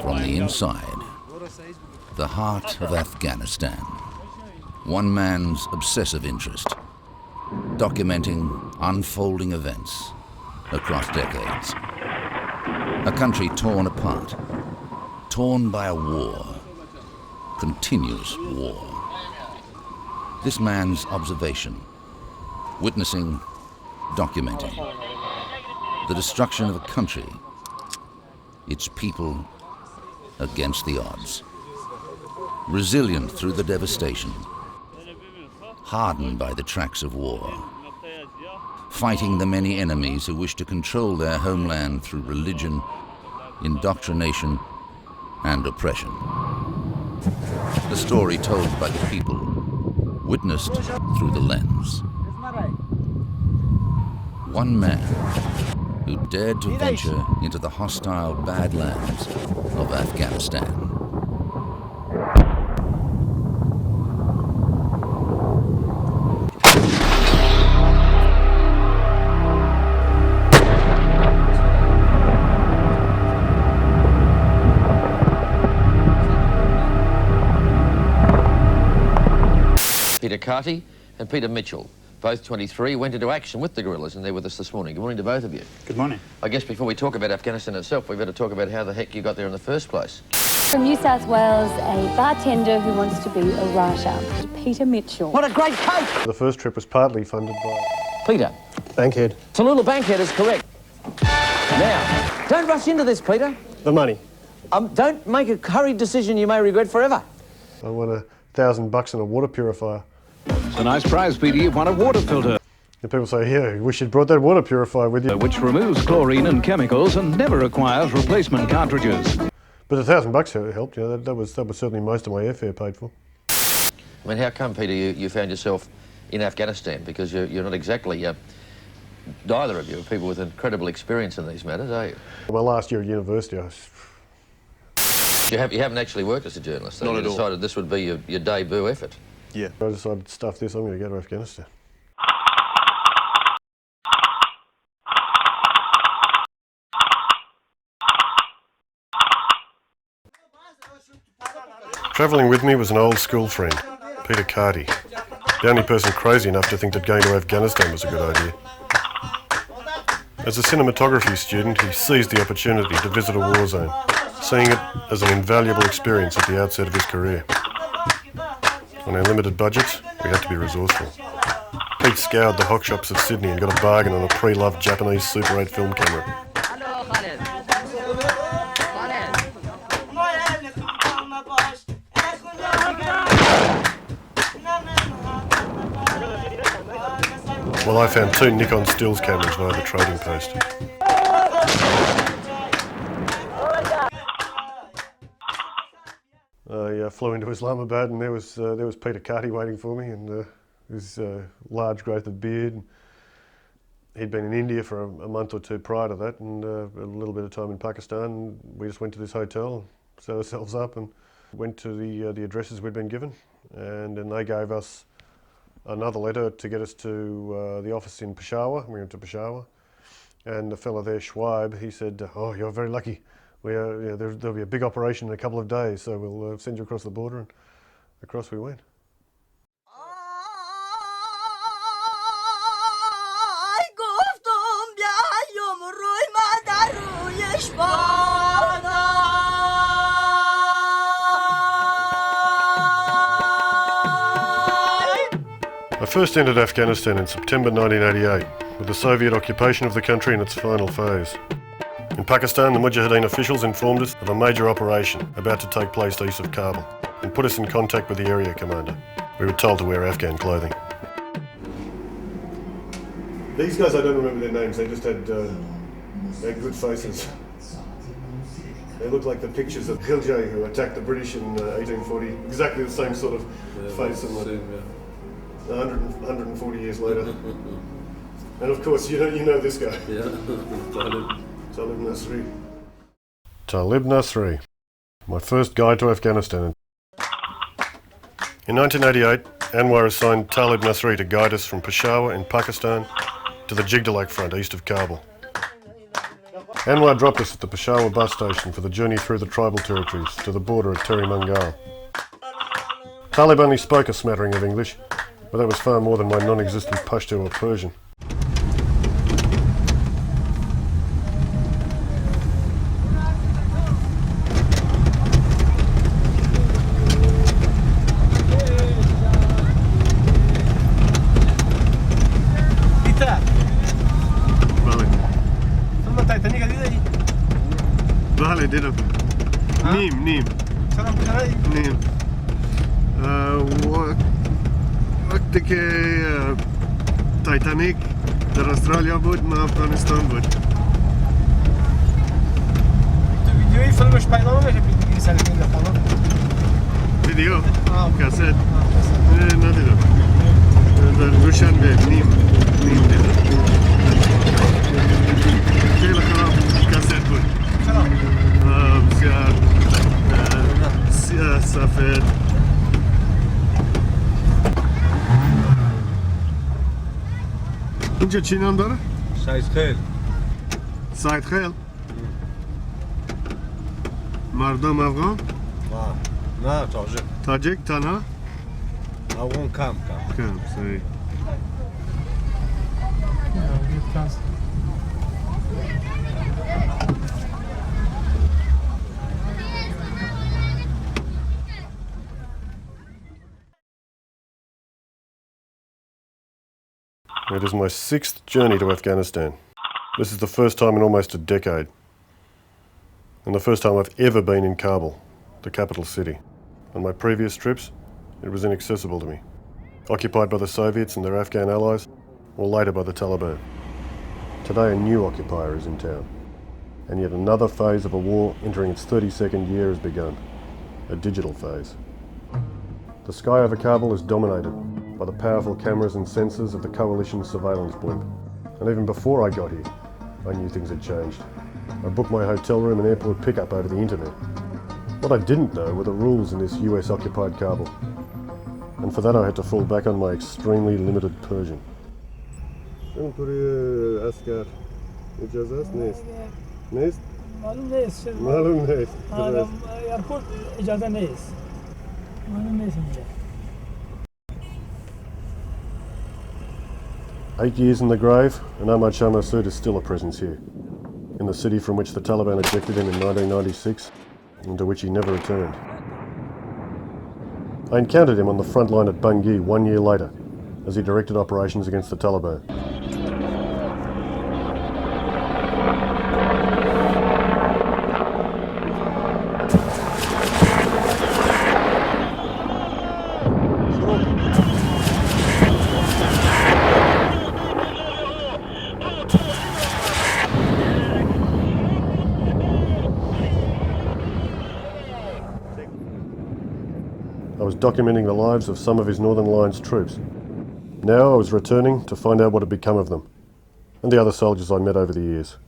from the inside, the heart of Afghanistan. One man's obsessive interest, documenting unfolding events across decades. A country torn apart, torn by a war, continuous war. This man's observation, witnessing, documenting the destruction of a country, its people against the odds. Resilient through the devastation, hardened by the tracks of war, fighting the many enemies who wish to control their homeland through religion, indoctrination, and oppression. The story told by the people, witnessed through the lens. One man who dared to venture into the hostile badlands of Afghanistan. Peter Carty and Peter Mitchell, both 23, went into action with the guerrillas, and they're with us this morning. Good morning to both of you. Good morning. I guess before we talk about Afghanistan itself, we've got to talk about how the heck you got there in the first place. From New South Wales, a bartender who wants to be a writer, Peter Mitchell. What a great coach! The first trip was partly funded by... Peter. Bankhead. Tallulah Bankhead is correct. Now, don't rush into this, Peter. The money. Don't make a hurried decision you may regret forever. I won $1,000 in a water purifier. It's a nice prize, Peter. You've won a water filter. And people say, yeah, I wish you'd brought that water purifier with you. Which removes chlorine and chemicals and never requires replacement cartridges. But $1,000 helped, you know, that was certainly most of my airfare paid for. I mean, how come, Peter, you found yourself in Afghanistan? Because you're not exactly, neither of you are people with incredible experience in these matters, are you? My last year at university, I was... You haven't actually worked as a journalist, so Not you at all. decided this would be your debut effort. Yeah. I decided, stuff this, I'm going to go to Afghanistan. Travelling with me was an old school friend, Peter Carty. The only person crazy enough to think that going to Afghanistan was a good idea. As a cinematography student, he seized the opportunity to visit a war zone, seeing it as an invaluable experience at the outset of his career. On our limited budgets, we had to be resourceful. Pete scoured the hock shops of Sydney and got a bargain on a pre-loved Japanese Super 8 film camera. Well, I found 2 Nikon stills cameras via the trading post. I flew into Islamabad, and there was Peter Carty waiting for me, and his large growth of beard. He'd been in India for a month or two prior to that, and a little bit of time in Pakistan. We just went to this hotel, set ourselves up, and went to the addresses we'd been given, and then they gave us another letter to get us to the office in Peshawar. We went to Peshawar, and the fellow there, Schwab, he said, "Oh, you're very lucky. There'll be a big operation in a couple of days, so we'll send you across the border," and across we went. I first entered Afghanistan in September 1988, with the Soviet occupation of the country in its final phase. In Pakistan, the Mujahideen officials informed us of a major operation about to take place east of Kabul and put us in contact with the area commander. We were told to wear Afghan clothing. These guys, I don't remember their names, they just had good faces. They look like the pictures of Khilji, who attacked the British in 1840. Exactly the same sort of face and 140 years later. And of course, you know this guy. Yeah. Talib Nasri. Talib Nasri, my first guide to Afghanistan. In 1988, Anwar assigned Talib Nasri to guide us from Peshawar in Pakistan to the Jigdalak front east of Kabul. Anwar dropped us at the Peshawar bus station for the journey through the tribal territories to the border at Terry Mungal. Talib only spoke a smattering of English, but that was far more than my non-existent Pashto or Persian. بله دیدم نیم وقتی که تایتانیک در استرالیا بود ما افغانستان بود تو ویدیوی فیلمش پیدا نمیشه بگیری سر این دفعه ویدیو کاست ندیدم در دوشنبه نیم دیدم خیلی خراب کاست بود بسیار سفید اینجا چی نام داره؟ سید خیل مردم افغان؟ نه تاجیک تنها؟ افغان کم صحیح It is my 6th journey to Afghanistan. This is the first time in almost a decade, and the first time I've ever been in Kabul, the capital city. On my previous trips, it was inaccessible to me, occupied by the Soviets and their Afghan allies, or later by the Taliban. Today a new occupier is in town, and yet another phase of a war entering its 32nd year has begun, a digital phase. The sky over Kabul is dominated by the powerful cameras and sensors of the coalition surveillance blimp. And even before I got here, I knew things had changed. I booked my hotel room and airport pickup over the internet. What I didn't know were the rules in this US-occupied Kabul. And for that I had to fall back on my extremely limited Persian. معلوم نیست ایرپورت اجازه نیست معلوم نیست اینجا 8 years in the grave, and Ahmad Shah Massoud is still a presence here, in the city from which the Taliban ejected him in 1996, and to which he never returned. I encountered him on the front line at Bangui 1 year later, as he directed operations against the Taliban. I was documenting the lives of some of his Northern Alliance troops. Now I was returning to find out what had become of them, and the other soldiers I met over the years.